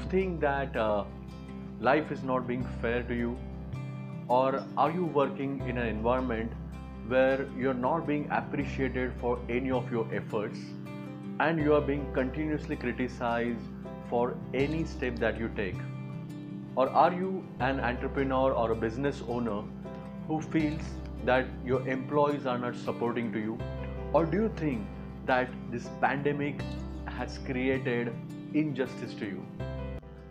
think that life is not being fair to you? Or are you working in an environment where you're not being appreciated for any of your efforts and you are being continuously criticized for any step that you take? Or are you an entrepreneur or a business owner who feels that your employees are not supporting to you? Or do you think that this pandemic has created injustice to you?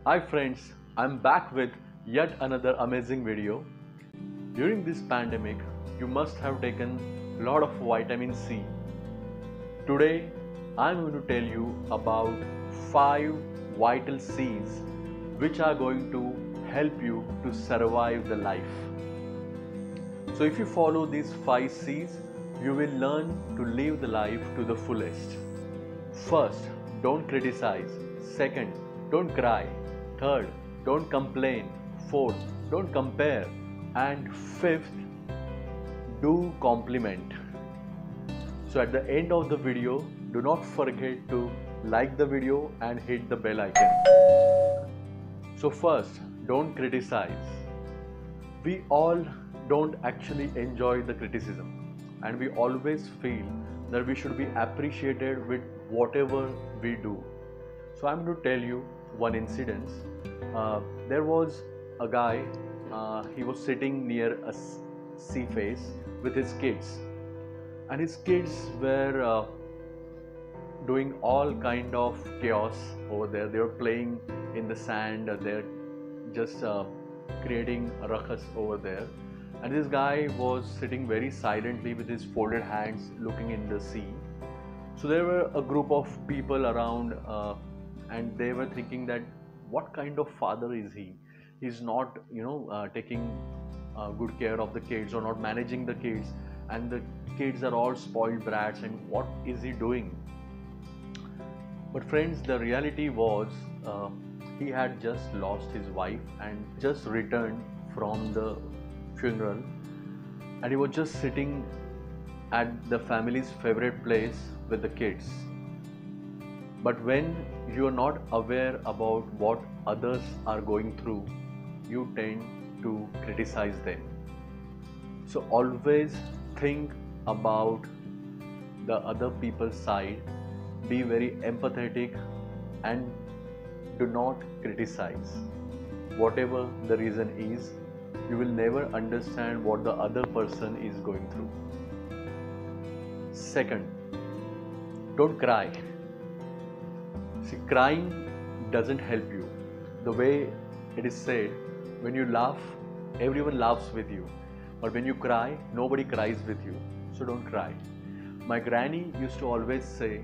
Hi friends, I'm back with yet another amazing video. During this pandemic, you must have taken a lot of vitamin C. Today, I'm going to tell you about 5 vital C's which are going to help you to survive the life. So if you follow these 5 C's, you will learn to live the life to the fullest. First, don't criticize. Second, don't cry. Third, don't complain. Fourth, don't compare. And fifth, do compliment. So at the end of the video, do not forget to like the video and hit the bell icon. So first, don't criticize. We all don't actually enjoy the criticism, and we always feel that we should be appreciated with whatever we do. So I'm going to tell you one incident. There was a guy, he was sitting near a sea face with his kids, and his kids were doing all kind of chaos over there. They were playing in the sand, they're just creating a ruckus over there, and this guy was sitting very silently with his folded hands looking in the sea. So there were a group of people around, and they were thinking that what kind of father is he? He's not taking good care of the kids or not managing the kids, and the kids are all spoiled brats, and what is he doing? But friends, the reality was he had just lost his wife and just returned from the funeral, and he was just sitting at the family's favorite place with the kids. But when you are not aware about what others are going through, you tend to criticize them. So always think about the other people's side, be very empathetic, and do not criticize. Whatever the reason is, you will never understand what the other person is going through. Second, don't cry. See, crying doesn't help you. The way it is said, when you laugh, everyone laughs with you. But when you cry, nobody cries with you. So don't cry. My granny used to always say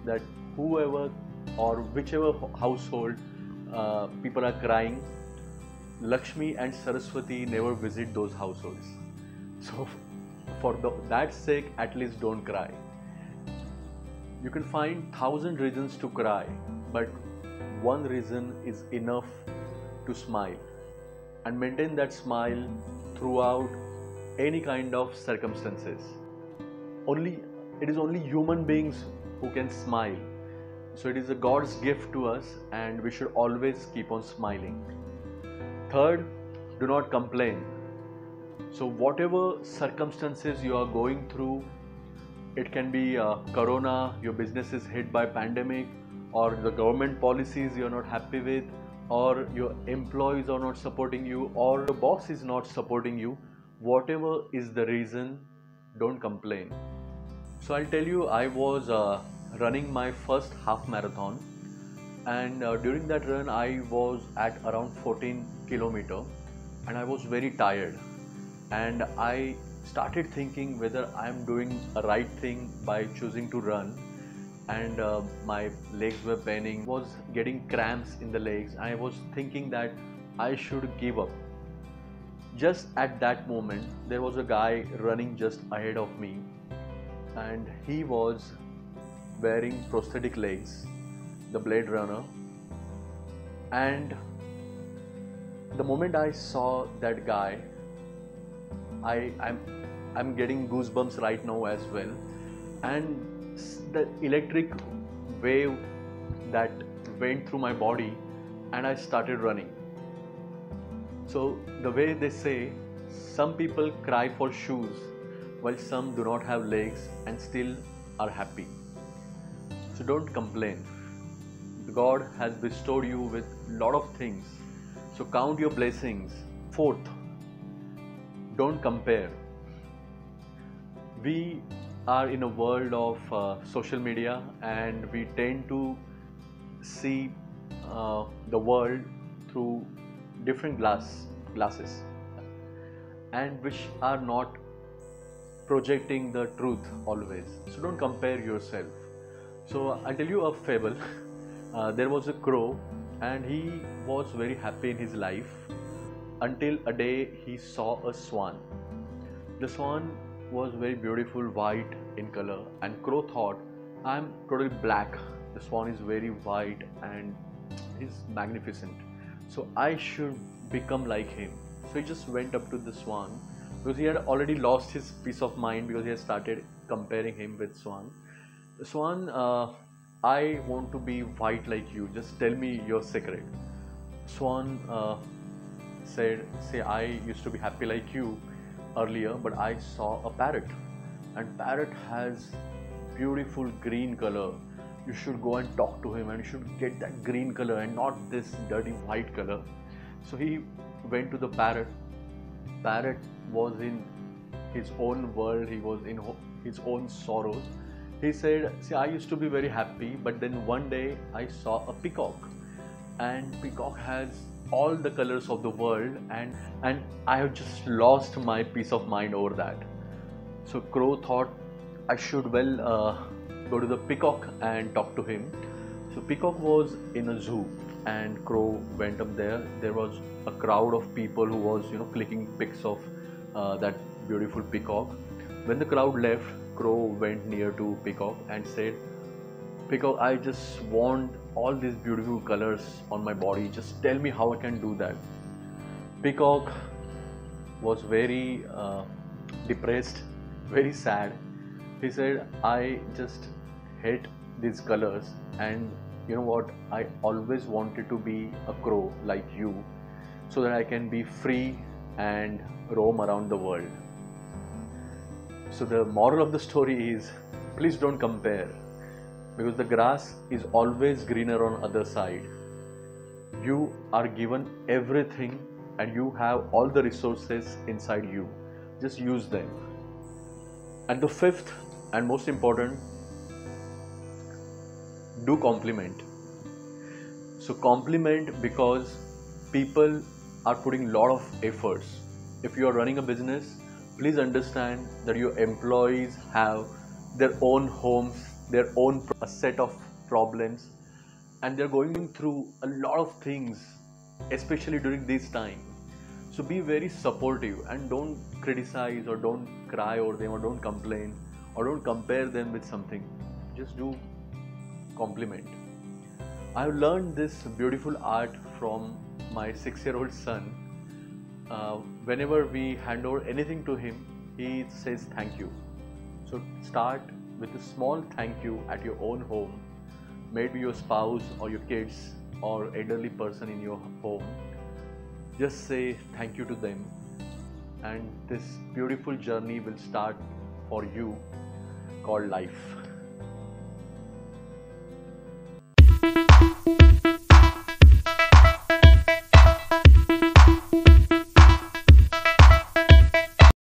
that whoever or whichever household people are crying, Lakshmi and Saraswati never visit those households. So for that sake, at least don't cry. You can find 1,000 reasons to cry, but one reason is enough to smile, and maintain that smile throughout any kind of circumstances. It is only human beings who can smile. So it is a God's gift to us, and we should always keep on smiling. Third, do not complain. So whatever circumstances you are going through, it can be corona, your business is hit by pandemic, or the government policies you're not happy with, or your employees are not supporting you, or your boss is not supporting you. Whatever is the reason, don't complain. So I'll tell you, I was running my first half marathon, and during that run I was at around 14 kilometers, and I was very tired, and I started thinking whether I am doing a right thing by choosing to run, and my legs were paining, was getting cramps in the legs. I was thinking that I should give up. Just at that moment, there was a guy running just ahead of me, and he was wearing prosthetic legs, the Blade Runner. And the moment I saw that guy, I'm getting goosebumps right now as well. And the electric wave that went through my body and I started running. So the way they say, some people cry for shoes while some do not have legs and still are happy. So don't complain. God has bestowed you with a lot of things. So count your blessings. Fourth, don't compare. We are in a world of social media, and we tend to see the world through different glasses, and which are not projecting the truth always. So don't compare yourself. So I'll tell you a fable. There was a crow, and he was very happy in his life until a day he saw a swan. The swan was very beautiful, white in color, and crow thought, I'm totally black. The swan is very white and he's magnificent. So I should become like him. So he just went up to the swan because he had already lost his peace of mind because he had started comparing him with swan. The swan, I want to be white like you. Just tell me your secret. Swan said, say, I used to be happy like you earlier, but I saw a parrot, and parrot has beautiful green color. You should go and talk to him, and you should get that green color and not this dirty white color. So he went to the parrot. Parrot was in his own world. He was in his own sorrows. He said, see, I used to be very happy, but then one day I saw a peacock, and peacock has all the colors of the world, and I have just lost my peace of mind over that. So crow thought, I should go to the peacock and talk to him. So peacock was in a zoo, and crow went up there. There was a crowd of people who was clicking pics of that beautiful peacock. When the crowd left, crow went near to peacock and said, peacock, I just want all these beautiful colors on my body. Just tell me how I can do that. Peacock was very depressed, very sad. He said, I just hate these colors, and you know what, I always wanted to be a crow like you so that I can be free and roam around the world. So the moral of the story is, please don't compare, because the grass is always greener on other side. You are given everything, and you have all the resources inside you. Just use them. And the fifth and most important, do compliment. So compliment, because people are putting a lot of efforts. If you are running a business, please understand that your employees have their own homes, their own set of problems, and they're going through a lot of things, especially during this time. So be very supportive and don't criticize or don't cry over them or don't complain or don't compare them with something. Just do compliment. I have learned this beautiful art from my 6-year-old son. Whenever we hand over anything to him, he says thank you. So start with a small thank you at your own home, maybe your spouse or your kids or elderly person in your home. Just say thank you to them, and this beautiful journey will start for you called life.